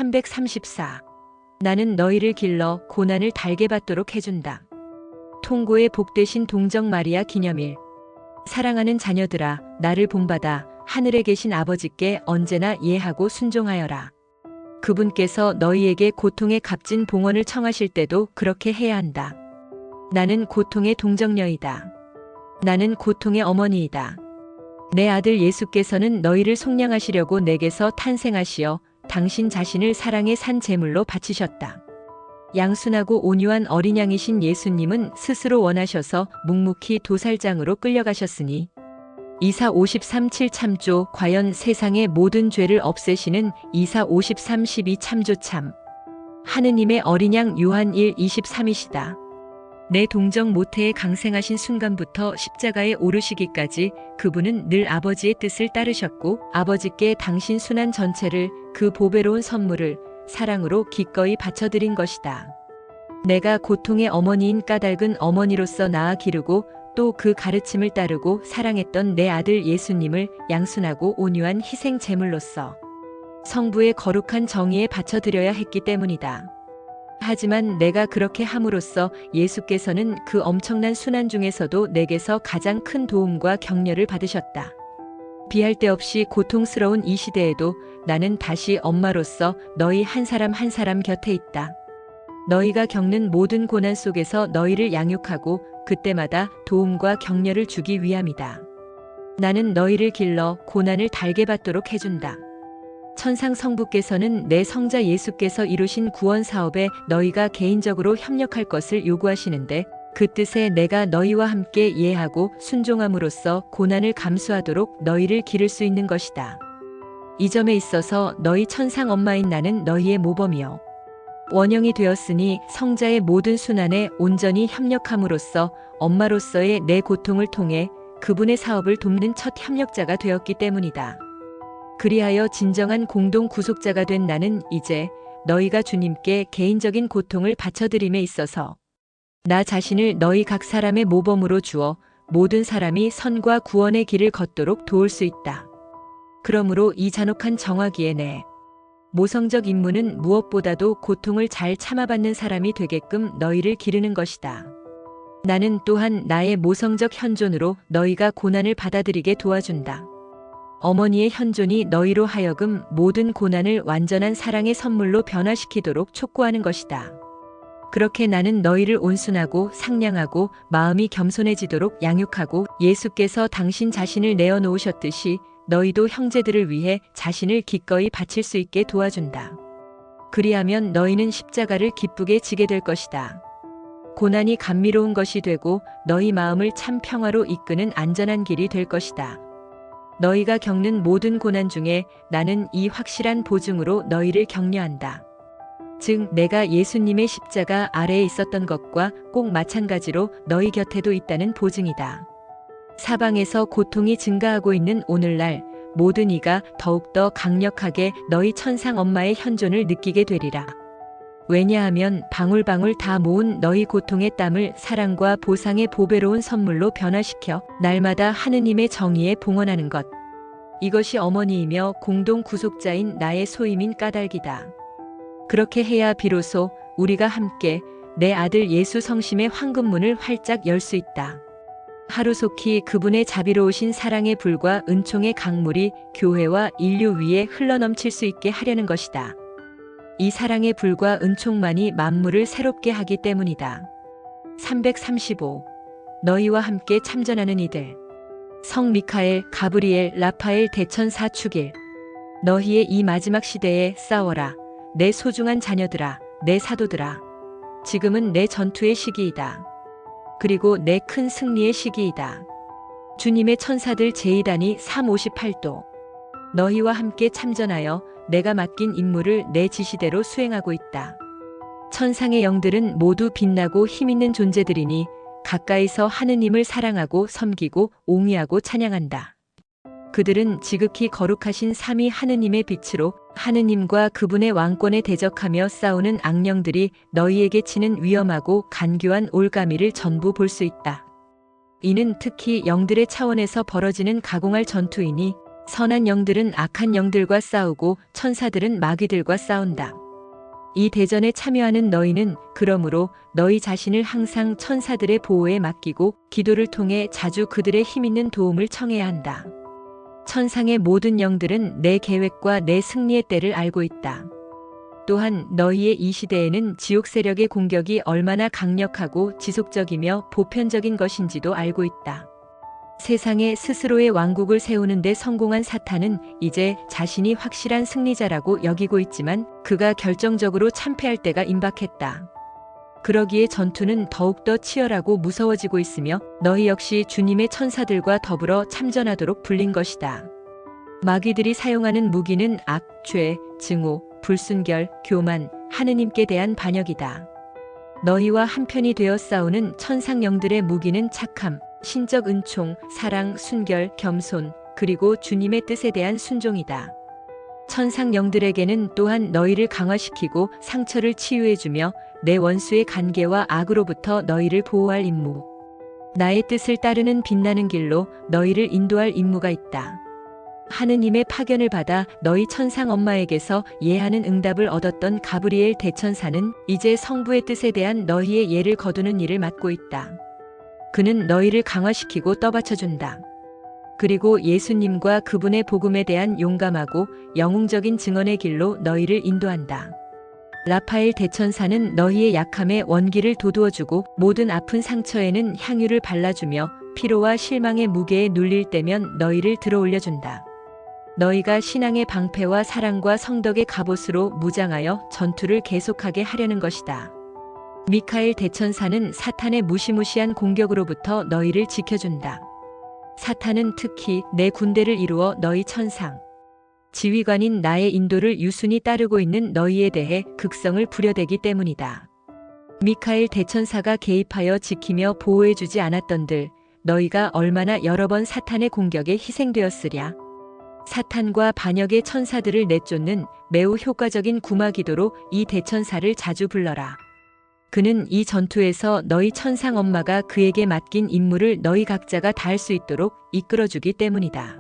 334. 나는 너희를 길러 고난을 달게 받도록 해준다. 통고의 복되신 동정 마리아 기념일. 사랑하는 자녀들아, 나를 본받아 하늘에 계신 아버지께 언제나 예하고 순종하여라. 그분께서 너희에게 고통의 값진 봉헌을 청하실 때도 그렇게 해야 한다. 나는 고통의 동정녀이다. 나는 고통의 어머니이다. 내 아들 예수께서는 너희를 속량하시려고 내게서 탄생하시어 당신 자신을 사랑의 산 제물로 바치셨다. 양순하고 온유한 어린 양이신 예수님은 스스로 원하셔서 묵묵히 도살장으로 끌려가셨으니 이사 53 7참조 과연 세상의 모든 죄를 없애시는 이사 53 12 참조참. 하느님의 어린 양 요한 1 23이시다. 내 동정 모태에 강생하신 순간부터 십자가에 오르시기까지 그분은 늘 아버지의 뜻을 따르셨고 아버지께 당신 순환 전체를 그 보배로운 선물을 사랑으로 기꺼이 바쳐드린 것이다. 내가 고통의 어머니인 까닭은 어머니로서 낳아 기르고 또 그 가르침을 따르고 사랑했던 내 아들 예수님을 양순하고 온유한 희생 제물로서 성부의 거룩한 정의에 바쳐드려야 했기 때문이다. 하지만 내가 그렇게 함으로써 예수께서는 그 엄청난 순환 중에서도 내게서 가장 큰 도움과 격려를 받으셨다. 비할 데 없이 고통스러운 이 시대에도 나는 다시 엄마로서 너희 한 사람 한 사람 곁에 있다. 너희가 겪는 모든 고난 속에서 너희를 양육하고 그때마다 도움과 격려를 주기 위함이다. 나는 너희를 길러 고난을 달게 받도록 해준다. 천상 성부께서는 내 성자 예수께서 이루신 구원 사업에 너희가 개인적으로 협력할 것을 요구하시는데 그 뜻에 내가 너희와 함께 예하고 순종함으로써 고난을 감수하도록 너희를 기를 수 있는 것이다. 이 점에 있어서 너희 천상 엄마인 나는 너희의 모범이요 원형이 되었으니 성자의 모든 순환에 온전히 협력함으로써 엄마로서의 내 고통을 통해 그분의 사업을 돕는 첫 협력자가 되었기 때문이다. 그리하여 진정한 공동 구속자가 된 나는 이제 너희가 주님께 개인적인 고통을 바쳐드림에 있어서 나 자신을 너희 각 사람의 모범으로 주어 모든 사람이 선과 구원의 길을 걷도록 도울 수 있다. 그러므로 이 잔혹한 정화기에 내 모성적 임무는 무엇보다도 고통을 잘 참아받는 사람이 되게끔 너희를 기르는 것이다. 나는 또한 나의 모성적 현존으로 너희가 고난을 받아들이게 도와준다. 어머니의 현존이 너희로 하여금 모든 고난을 완전한 사랑의 선물로 변화시키도록 촉구하는 것이다. 그렇게 나는 너희를 온순하고 상냥하고 마음이 겸손해지도록 양육하고 예수께서 당신 자신을 내어놓으셨듯이 너희도 형제들을 위해 자신을 기꺼이 바칠 수 있게 도와준다. 그리하면 너희는 십자가를 기쁘게 지게 될 것이다. 고난이 감미로운 것이 되고 너희 마음을 참 평화로 이끄는 안전한 길이 될 것이다. 너희가 겪는 모든 고난 중에 나는 이 확실한 보증으로 너희를 격려한다. 즉 내가 예수님의 십자가 아래에 있었던 것과 꼭 마찬가지로 너희 곁에도 있다는 보증이다. 사방에서 고통이 증가하고 있는 오늘날 모든 이가 더욱더 강력하게 너희 천상 엄마의 현존을 느끼게 되리라. 왜냐하면 방울방울 다 모은 너희 고통의 땀을 사랑과 보상의 보배로운 선물로 변화시켜 날마다 하느님의 정의에 봉헌하는 것. 이것이 어머니이며 공동 구속자인 나의 소임인 까닭이다. 그렇게 해야 비로소 우리가 함께 내 아들 예수 성심의 황금문을 활짝 열 수 있다. 하루속히 그분의 자비로우신 사랑의 불과 은총의 강물이 교회와 인류 위에 흘러넘칠 수 있게 하려는 것이다. 이 사랑의 불과 은총만이 만물을 새롭게 하기 때문이다. 335. 너희와 함께 참전하는 이들. 성 미카엘, 가브리엘, 라파엘 대천사 축일. 너희의 이 마지막 시대에 싸워라. 내 소중한 자녀들아, 내 사도들아. 지금은 내 전투의 시기이다. 그리고 내 큰 승리의 시기이다. 주님의 천사들 제2단이 358도. 너희와 함께 참전하여 내가 맡긴 임무를 내 지시대로 수행하고 있다. 천상의 영들은 모두 빛나고 힘있는 존재들이니 가까이서 하느님을 사랑하고 섬기고 옹위하고 찬양한다. 그들은 지극히 거룩하신 삼위 하느님의 빛으로 하느님과 그분의 왕권에 대적하며 싸우는 악령들이 너희에게 치는 위험하고 간교한 올가미를 전부 볼 수 있다. 이는 특히 영들의 차원에서 벌어지는 가공할 전투이니 선한 영들은 악한 영들과 싸우고 천사들은 마귀들과 싸운다. 이 대전에 참여하는 너희는 그러므로 너희 자신을 항상 천사들의 보호에 맡기고 기도를 통해 자주 그들의 힘있는 도움을 청해야 한다. 천상의 모든 영들은 내 계획과 내 승리의 때를 알고 있다. 또한 너희의 이 시대에는 지옥 세력의 공격이 얼마나 강력하고 지속적이며 보편적인 것인지도 알고 있다. 세상에 스스로의 왕국을 세우는 데 성공한 사탄은 이제 자신이 확실한 승리자라고 여기고 있지만 그가 결정적으로 참패할 때가 임박했다. 그러기에 전투는 더욱더 치열하고 무서워지고 있으며 너희 역시 주님의 천사들과 더불어 참전하도록 불린 것이다. 마귀들이 사용하는 무기는 악, 죄, 증오, 불순결, 교만, 하느님께 대한 반역이다. 너희와 한편이 되어 싸우는 천상 영들의 무기는 착함, 신적 은총, 사랑, 순결, 겸손, 그리고 주님의 뜻에 대한 순종이다. 천상 영들에게는 또한 너희를 강화시키고 상처를 치유해주며 내 원수의 간계와 악으로부터 너희를 보호할 임무, 나의 뜻을 따르는 빛나는 길로 너희를 인도할 임무가 있다. 하느님의 파견을 받아 너희 천상 엄마에게서 예하는 응답을 얻었던 가브리엘 대천사는 이제 성부의 뜻에 대한 너희의 예를 거두는 일을 맡고 있다. 그는 너희를 강화시키고 떠받쳐준다. 그리고 예수님과 그분의 복음에 대한 용감하고 영웅적인 증언의 길로 너희를 인도한다. 라파엘 대천사는 너희의 약함에 원기를 돋우어주고 모든 아픈 상처에는 향유를 발라주며 피로와 실망의 무게에 눌릴 때면 너희를 들어올려준다. 너희가 신앙의 방패와 사랑과 성덕의 갑옷으로 무장하여 전투를 계속하게 하려는 것이다. 미카엘 대천사는 사탄의 무시무시한 공격으로부터 너희를 지켜준다. 사탄은 특히 내 군대를 이루어 너희 천상 지휘관인 나의 인도를 유순히 따르고 있는 너희에 대해 극성을 부려대기 때문이다. 미카엘 대천사가 개입하여 지키며 보호해주지 않았던들 너희가 얼마나 여러 번 사탄의 공격에 희생되었으랴. 사탄과 반역의 천사들을 내쫓는 매우 효과적인 구마 기도로 이 대천사를 자주 불러라. 그는 이 전투에서 너희 천상 엄마가 그에게 맡긴 임무를 너희 각자가 다할 수 있도록 이끌어주기 때문이다.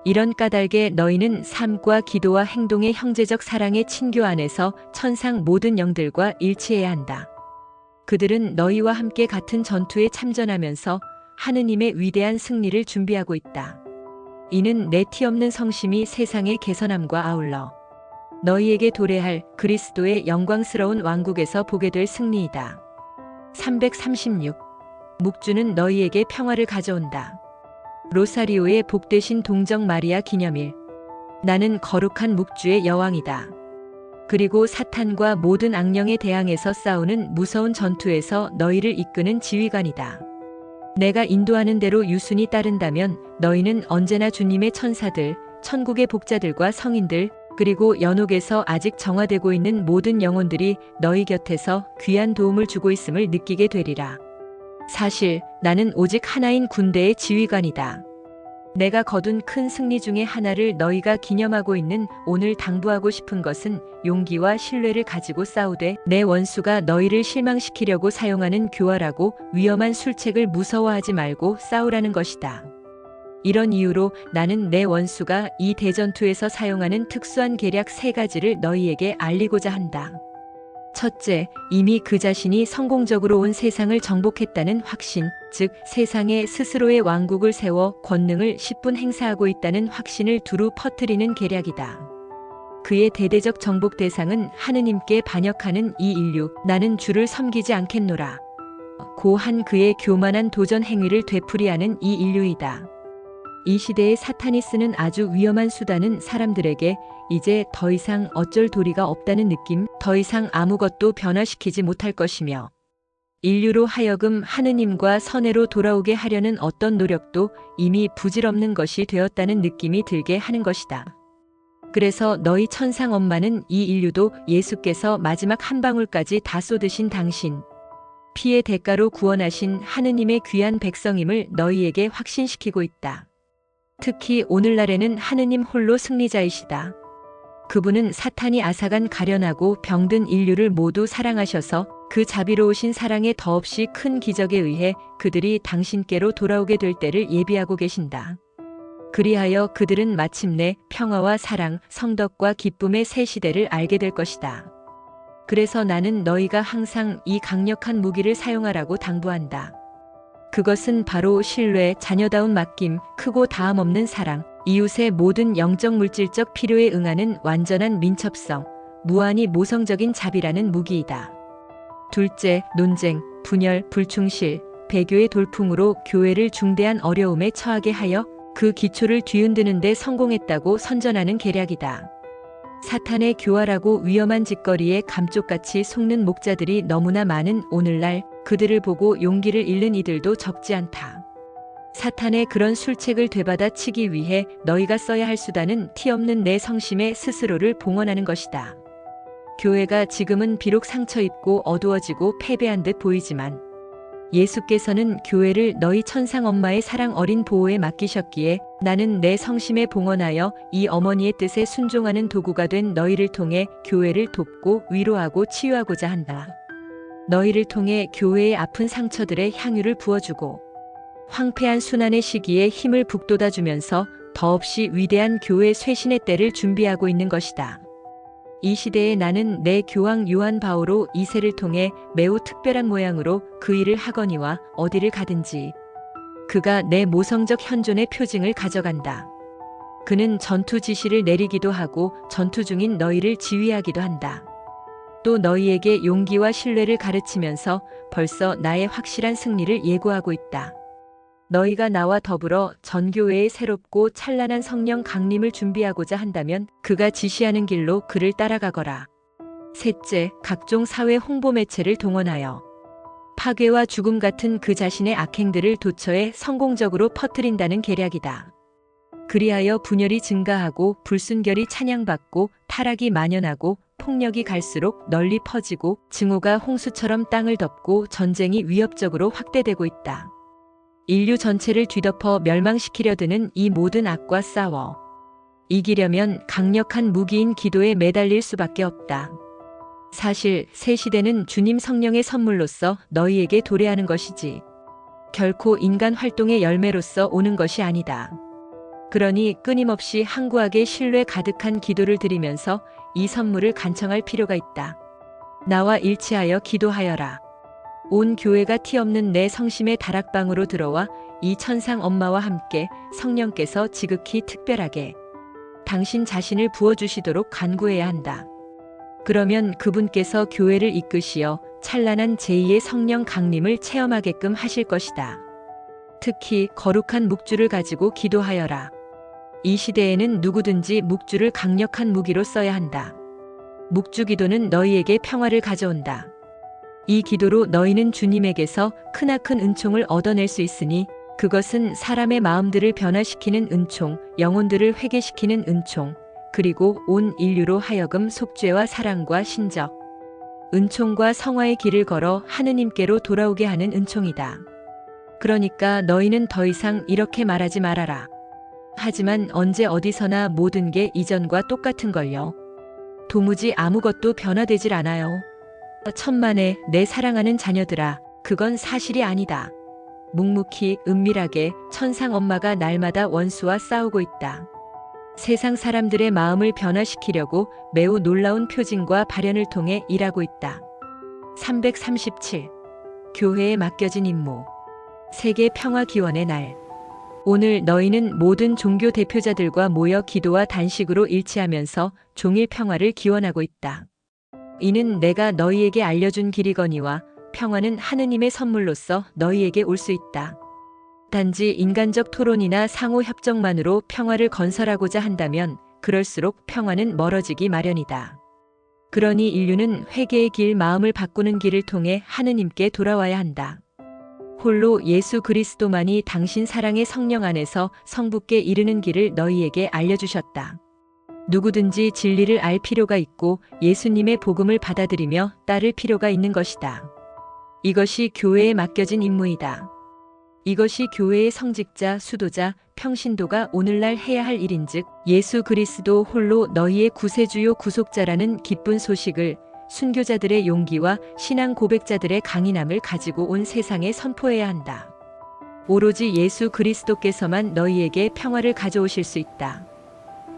이런 까닭에 너희는 삶과 기도와 행동의 형제적 사랑의 친교 안에서 천상 모든 영들과 일치해야 한다. 그들은 너희와 함께 같은 전투에 참전하면서 하느님의 위대한 승리를 준비하고 있다. 이는 내 티 없는 성심이 세상의 개선함과 아울러 너희에게 도래할 그리스도의 영광스러운 왕국에서 보게 될 승리이다. 336. 묵주는 너희에게 평화를 가져온다. 로사리오의 복되신 동정 마리아 기념일. 나는 거룩한 묵주의 여왕이다. 그리고 사탄과 모든 악령에 대항해서 싸우는 무서운 전투에서 너희를 이끄는 지휘관이다. 내가 인도하는 대로 유순히 따른다면 너희는 언제나 주님의 천사들, 천국의 복자들과 성인들, 그리고 연옥에서 아직 정화되고 있는 모든 영혼들이 너희 곁에서 귀한 도움을 주고 있음을 느끼게 되리라. 사실 나는 오직 하나인 군대의 지휘관이다. 내가 거둔 큰 승리 중의 하나를 너희가 기념하고 있는 오늘 당부하고 싶은 것은 용기와 신뢰를 가지고 싸우되 내 원수가 너희를 실망시키려고 사용하는 교활하고 위험한 술책을 무서워하지 말고 싸우라는 것이다. 이런 이유로 나는 내 원수가 이 대전투에서 사용하는 특수한 계략 3가지를 너희에게 알리고자 한다. 첫째, 이미 그 자신이 성공적으로 온 세상을 정복했다는 확신, 즉 세상에 스스로의 왕국을 세워 권능을 10분 행사하고 있다는 확신을 두루 퍼뜨리는 계략이다. 그의 대대적 정복 대상은 하느님께 반역하는 이 인류, 나는 주를 섬기지 않겠노라. 고한 그의 교만한 도전 행위를 되풀이하는 이 인류이다. 이 시대에 사탄이 쓰는 아주 위험한 수단은 사람들에게 이제 더 이상 어쩔 도리가 없다는 느낌, 더 이상 아무것도 변화시키지 못할 것이며 인류로 하여금 하느님과 선해로 돌아오게 하려는 어떤 노력도 이미 부질없는 것이 되었다는 느낌이 들게 하는 것이다. 그래서 너희 천상 엄마는 이 인류도 예수께서 마지막 한 방울까지 다 쏟으신 당신, 피의 대가로 구원하신 하느님의 귀한 백성임을 너희에게 확신시키고 있다. 특히 오늘날에는 하느님 홀로 승리자이시다. 그분은 사탄이 앗아간 가련하고 병든 인류를 모두 사랑하셔서 그 자비로우신 사랑에 더없이 큰 기적에 의해 그들이 당신께로 돌아오게 될 때를 예비하고 계신다. 그리하여 그들은 마침내 평화와 사랑, 성덕과 기쁨의 새 시대를 알게 될 것이다. 그래서 나는 너희가 항상 이 강력한 무기를 사용하라고 당부한다. 그것은 바로 신뢰, 자녀다운 맡김, 크고 다함없는 사랑, 이웃의 모든 영적 물질적 필요에 응하는 완전한 민첩성, 무한히 모성적인 자비라는 무기이다. 둘째, 논쟁, 분열, 불충실, 배교의 돌풍으로 교회를 중대한 어려움에 처하게 하여 그 기초를 뒤흔드는 데 성공했다고 선전하는 계략이다. 사탄의 교활하고 위험한 짓거리에 감쪽같이 속는 목자들이 너무나 많은 오늘날 그들을 보고 용기를 잃는 이들도 적지 않다. 사탄의 그런 술책을 되받아 치기 위해 너희가 써야 할 수단은 티 없는 내 성심에 스스로를 봉헌하는 것이다. 교회가 지금은 비록 상처 입고 어두워지고 패배한 듯 보이지만 예수께서는 교회를 너희 천상 엄마의 사랑 어린 보호에 맡기셨기에 나는 내 성심에 봉헌하여 이 어머니의 뜻에 순종하는 도구가 된 너희를 통해 교회를 돕고 위로하고 치유하고자 한다. 너희를 통해 교회의 아픈 상처들의 향유를 부어주고 황폐한 순환의 시기에 힘을 북돋아주면서 더없이 위대한 교회 쇄신의 때를 준비하고 있는 것이다. 이 시대에 나는 내 교황 요한 바오로 2세를 통해 매우 특별한 모양으로 그 일을 하거니와 어디를 가든지 그가 내 모성적 현존의 표징을 가져간다. 그는 전투 지시를 내리기도 하고 전투 중인 너희를 지휘하기도 한다. 또 너희에게 용기와 신뢰를 가르치면서 벌써 나의 확실한 승리를 예고하고 있다. 너희가 나와 더불어 전교회의 새롭고 찬란한 성령 강림을 준비하고자 한다면 그가 지시하는 길로 그를 따라가거라. 셋째, 각종 사회 홍보 매체를 동원하여 파괴와 죽음 같은 그 자신의 악행들을 도처에 성공적으로 퍼뜨린다는 계략이다. 그리하여 분열이 증가하고 불순결이 찬양받고 타락이 만연하고 폭력이 갈수록 널리 퍼지고 증오가 홍수처럼 땅을 덮고 전쟁이 위협적으로 확대되고 있다. 인류 전체를 뒤덮어 멸망시키려 드는 이 모든 악과 싸워 이기려면 강력한 무기인 기도에 매달릴 수밖에 없다. 사실 새 시대는 주님 성령의 선물로서 너희에게 도래하는 것이지 결코 인간 활동의 열매로서 오는 것이 아니다. 그러니 끊임없이 항구하게 신뢰 가득한 기도를 드리면서 이 선물을 간청할 필요가 있다. 나와 일치하여 기도하여라. 온 교회가 티 없는 내 성심의 다락방으로 들어와 이 천상 엄마와 함께 성령께서 지극히 특별하게 당신 자신을 부어주시도록 간구해야 한다. 그러면 그분께서 교회를 이끄시어 찬란한 제2의 성령 강림을 체험하게끔 하실 것이다. 특히 거룩한 묵주를 가지고 기도하여라. 이 시대에는 누구든지 묵주를 강력한 무기로 써야 한다. 묵주 기도는 너희에게 평화를 가져온다. 이 기도로 너희는 주님에게서 크나큰 은총을 얻어낼 수 있으니 그것은 사람의 마음들을 변화시키는 은총, 영혼들을 회개시키는 은총, 그리고 온 인류로 하여금 속죄와 사랑과 신적, 은총과 성화의 길을 걸어 하느님께로 돌아오게 하는 은총이다. 그러니까 너희는 더 이상 이렇게 말하지 말아라. 하지만 언제 어디서나 모든 게 이전과 똑같은 걸요. 도무지 아무것도 변화되질 않아요. 천만에 내 사랑하는 자녀들아, 그건 사실이 아니다. 묵묵히 은밀하게 천상 엄마가 날마다 원수와 싸우고 있다. 세상 사람들의 마음을 변화시키려고 매우 놀라운 표징과 발현을 통해 일하고 있다. 337. 교회에 맡겨진 임무. 세계 평화 기원의 날. 오늘 너희는 모든 종교 대표자들과 모여 기도와 단식으로 일치하면서 종일 평화를 기원하고 있다. 이는 내가 너희에게 알려준 길이거니와 평화는 하느님의 선물로서 너희에게 올 수 있다. 단지 인간적 토론이나 상호 협정만으로 평화를 건설하고자 한다면 그럴수록 평화는 멀어지기 마련이다. 그러니 인류는 회개의 길, 마음을 바꾸는 길을 통해 하느님께 돌아와야 한다. 홀로 예수 그리스도만이 당신 사랑의 성령 안에서 성부께 이르는 길을 너희에게 알려주셨다. 누구든지 진리를 알 필요가 있고 예수님의 복음을 받아들이며 따를 필요가 있는 것이다. 이것이 교회에 맡겨진 임무이다. 이것이 교회의 성직자, 수도자, 평신도가 오늘날 해야 할 일인즉 예수 그리스도 홀로 너희의 구세주요 구속자라는 기쁜 소식을 순교자들의 용기와 신앙 고백자들의 강인함을 가지고 온 세상에 선포해야 한다. 오로지 예수 그리스도께서만 너희에게 평화를 가져오실 수 있다.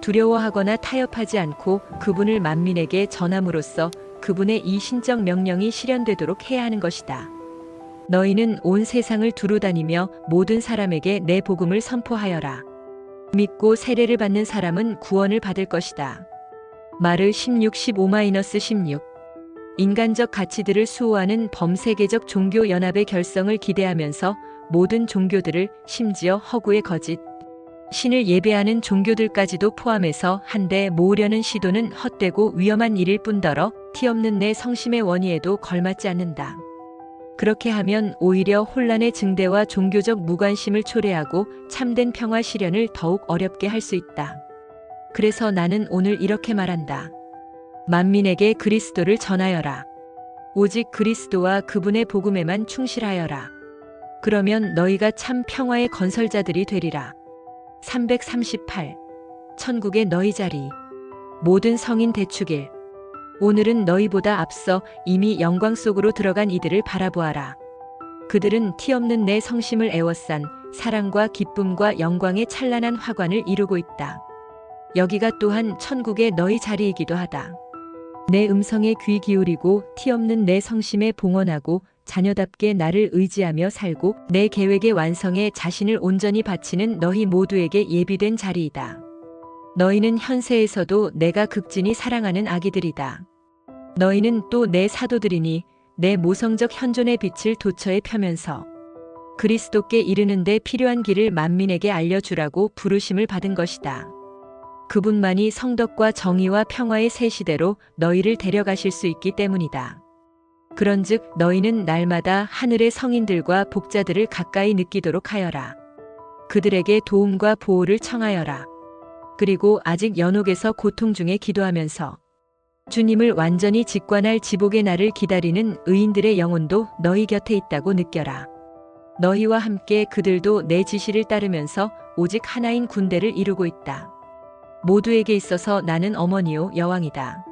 두려워하거나 타협하지 않고 그분을 만민에게 전함으로써 그분의 이 신적 명령이 실현되도록 해야 하는 것이다. 너희는 온 세상을 두루다니며 모든 사람에게 내 복음을 선포하여라. 믿고 세례를 받는 사람은 구원을 받을 것이다. 마르 16:15-16. 인간적 가치들을 수호하는 범세계적 종교 연합의 결성을 기대하면서 모든 종교들을, 심지어 허구의 거짓, 신을 예배하는 종교들까지도 포함해서 한데 모으려는 시도는 헛되고 위험한 일일 뿐더러 티없는 내 성심의 원의에도 걸맞지 않는다. 그렇게 하면 오히려 혼란의 증대와 종교적 무관심을 초래하고 참된 평화 실현을 더욱 어렵게 할 수 있다. 그래서 나는 오늘 이렇게 말한다. 만민에게 그리스도를 전하여라. 오직 그리스도와 그분의 복음에만 충실하여라. 그러면 너희가 참 평화의 건설자들이 되리라. 338. 천국의 너희 자리. 모든 성인 대축일. 오늘은 너희보다 앞서 이미 영광 속으로 들어간 이들을 바라보아라. 그들은 티없는 내 성심을 에워싼 사랑과 기쁨과 영광의 찬란한 화관을 이루고 있다. 여기가 또한 천국의 너희 자리이기도 하다. 내 음성에 귀 기울이고 티없는 내 성심에 봉헌하고 자녀답게 나를 의지하며 살고 내 계획의 완성에 자신을 온전히 바치는 너희 모두에게 예비된 자리이다. 너희는 현세에서도 내가 극진히 사랑하는 아기들이다. 너희는 또 내 사도들이니 내 모성적 현존의 빛을 도처에 펴면서 그리스도께 이르는 데 필요한 길을 만민에게 알려주라고 부르심을 받은 것이다. 그분만이 성덕과 정의와 평화의 새 시대로 너희를 데려가실 수 있기 때문이다. 그런즉 너희는 날마다 하늘의 성인들과 복자들을 가까이 느끼도록 하여라. 그들에게 도움과 보호를 청하여라. 그리고 아직 연옥에서 고통 중에 기도하면서 주님을 완전히 직관할 지복의 날을 기다리는 의인들의 영혼도 너희 곁에 있다고 느껴라. 너희와 함께 그들도 내 지시를 따르면서 오직 하나인 군대를 이루고 있다. 모두에게 있어서 나는 어머니요 여왕이다.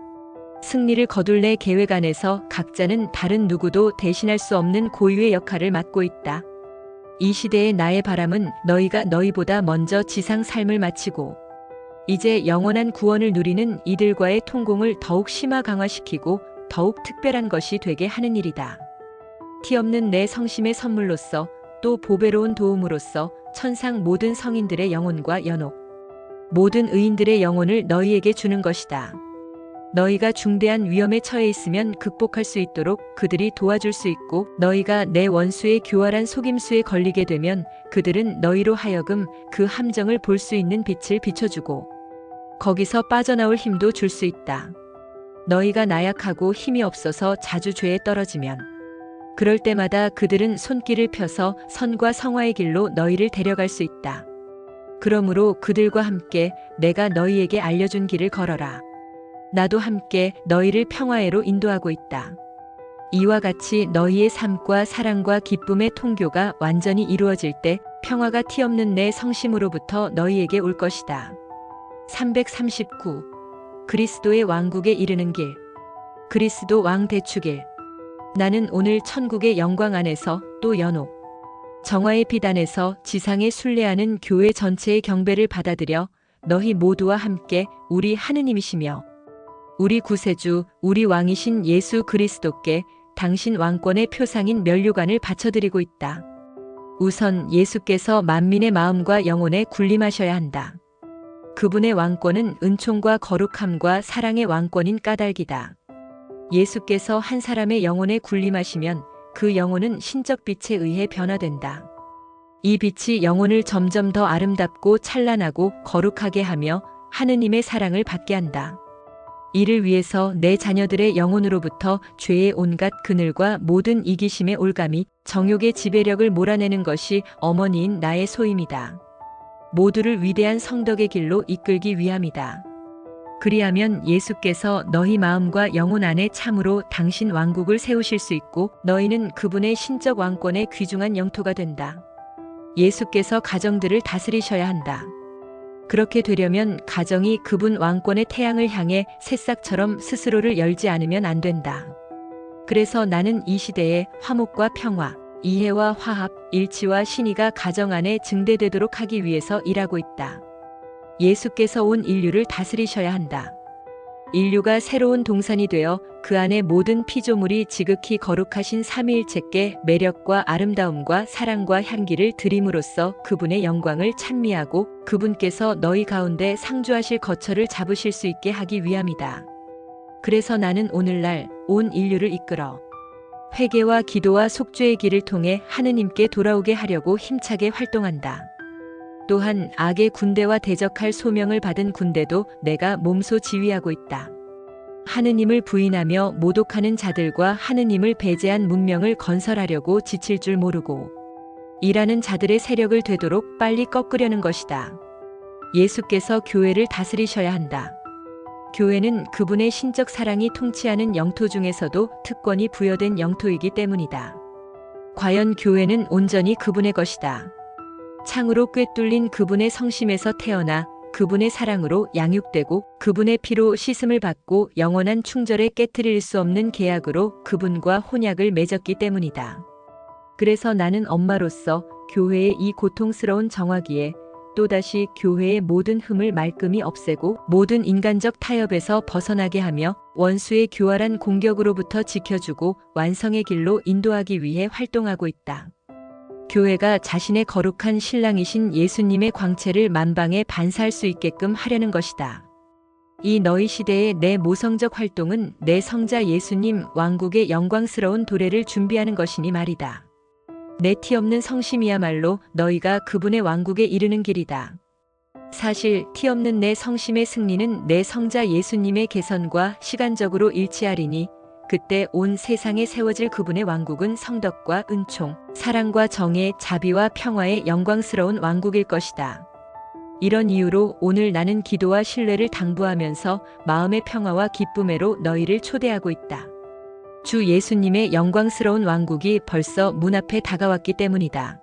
승리를 거둘 내 계획 안에서 각자는 다른 누구도 대신할 수 없는 고유의 역할을 맡고 있다. 이 시대의 나의 바람은 너희가 너희보다 먼저 지상 삶을 마치고 이제 영원한 구원을 누리는 이들과의 통공을 더욱 심화 강화시키고 더욱 특별한 것이 되게 하는 일이다. 티없는 내 성심의 선물로서 또 보배로운 도움으로서 천상 모든 성인들의 영혼과 연옥, 모든 의인들의 영혼을 너희에게 주는 것이다. 너희가 중대한 위험에 처해 있으면 극복할 수 있도록 그들이 도와줄 수 있고 너희가 내 원수의 교활한 속임수에 걸리게 되면 그들은 너희로 하여금 그 함정을 볼 수 있는 빛을 비춰주고 거기서 빠져나올 힘도 줄 수 있다. 너희가 나약하고 힘이 없어서 자주 죄에 떨어지면 그럴 때마다 그들은 손길을 펴서 선과 성화의 길로 너희를 데려갈 수 있다. 그러므로 그들과 함께 내가 너희에게 알려준 길을 걸어라. 나도 함께 너희를 평화에로 인도하고 있다. 이와 같이 너희의 삶과 사랑과 기쁨의 통교가 완전히 이루어질 때 평화가 티없는 내 성심으로부터 너희에게 올 것이다. 339. 그리스도의 왕국에 이르는 길. 그리스도 왕 대축일. 나는 오늘 천국의 영광 안에서 또 연옥, 정화의 빛 안에서 지상에 순례하는 교회 전체의 경배를 받아들여 너희 모두와 함께 우리 하느님이시며 우리 구세주, 우리 왕이신 예수 그리스도께 당신 왕권의 표상인 면류관을 바쳐드리고 있다. 우선 예수께서 만민의 마음과 영혼에 군림하셔야 한다. 그분의 왕권은 은총과 거룩함과 사랑의 왕권인 까닭이다. 예수께서 한 사람의 영혼에 군림하시면 그 영혼은 신적 빛에 의해 변화된다. 이 빛이 영혼을 점점 더 아름답고 찬란하고 거룩하게 하며 하느님의 사랑을 받게 한다. 이를 위해서 내 자녀들의 영혼으로부터 죄의 온갖 그늘과 모든 이기심의 올가미, 정욕의 지배력을 몰아내는 것이 어머니인 나의 소임이다. 모두를 위대한 성덕의 길로 이끌기 위함이다. 그리하면 예수께서 너희 마음과 영혼 안에 참으로 당신 왕국을 세우실 수 있고 너희는 그분의 신적 왕권의 귀중한 영토가 된다. 예수께서 가정들을 다스리셔야 한다. 그렇게 되려면 가정이 그분 왕권의 태양을 향해 새싹처럼 스스로를 열지 않으면 안 된다. 그래서 나는 이 시대에 화목과 평화, 이해와 화합, 일치와 신의가 가정 안에 증대되도록 하기 위해서 일하고 있다. 예수께서 온 인류를 다스리셔야 한다. 인류가 새로운 동산이 되어 그 안에 모든 피조물이 지극히 거룩하신 삼위일체께 매력과 아름다움과 사랑과 향기를 드림으로써 그분의 영광을 찬미하고 그분께서 너희 가운데 상주하실 거처를 잡으실 수 있게 하기 위함이다. 그래서 나는 오늘날 온 인류를 이끌어 회개와 기도와 속죄의 길을 통해 하느님께 돌아오게 하려고 힘차게 활동한다. 또한 악의 군대와 대적할 소명을 받은 군대도 내가 몸소 지휘하고 있다. 하느님을 부인하며 모독하는 자들과 하느님을 배제한 문명을 건설하려고 지칠 줄 모르고 일하는 자들의 세력을 되도록 빨리 꺾으려는 것이다. 예수께서 교회를 다스리셔야 한다. 교회는 그분의 신적 사랑이 통치하는 영토 중에서도 특권이 부여된 영토이기 때문이다. 과연 교회는 온전히 그분의 것이다. 창으로 꿰뚫린 그분의 성심에서 태어나 그분의 사랑으로 양육되고 그분의 피로 씻음을 받고 영원한 충절에 깨트릴 수 없는 계약으로 그분과 혼약을 맺었기 때문이다. 그래서 나는 엄마로서 교회의 이 고통스러운 정화기에 또다시 교회의 모든 흠을 말끔히 없애고 모든 인간적 타협에서 벗어나게 하며 원수의 교활한 공격으로부터 지켜주고 완성의 길로 인도하기 위해 활동하고 있다. 교회가 자신의 거룩한 신랑이신 예수님의 광채를 만방에 반사할 수 있게끔 하려는 것이다. 이 너희 시대의 내 모성적 활동은 내 성자 예수님 왕국의 영광스러운 도래를 준비하는 것이니 말이다. 내 티 없는 성심이야말로 너희가 그분의 왕국에 이르는 길이다. 사실 티 없는 내 성심의 승리는 내 성자 예수님의 개선과 시간적으로 일치하리니 그때 온 세상에 세워질 그분의 왕국은 성덕과 은총, 사랑과 정의, 자비와 평화의 영광스러운 왕국일 것이다. 이런 이유로 오늘 나는 기도와 신뢰를 당부하면서 마음의 평화와 기쁨으로 너희를 초대하고 있다. 주 예수님의 영광스러운 왕국이 벌써 문 앞에 다가왔기 때문이다.